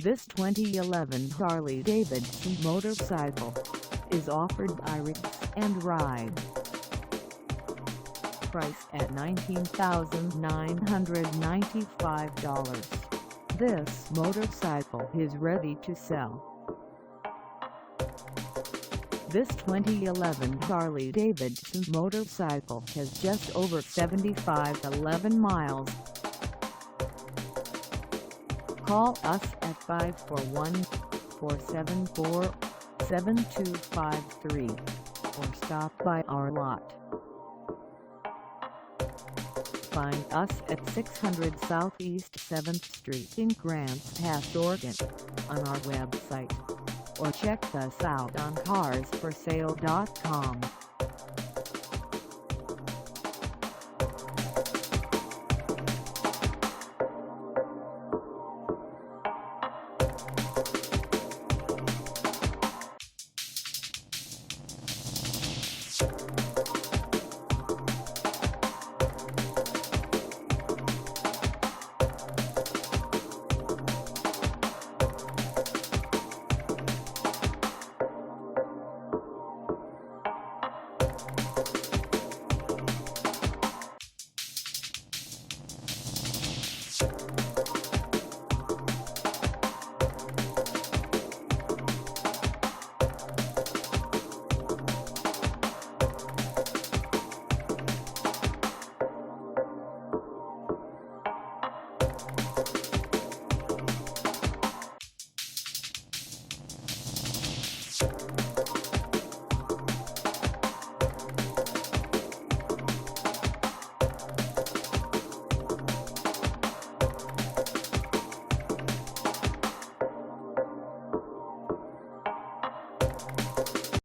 This 2011 Harley Davidson motorcycle is offered by Rides and Ride. Price at $19,995. This motorcycle is ready to sell. This 2011 Harley Davidson motorcycle has just over 75,011 miles. Call us at 541-474-7253 or stop by our lot. Find us at 600 Southeast 7th Street in Grants Pass, Oregon, on our website, or check us out on carsforsale.com.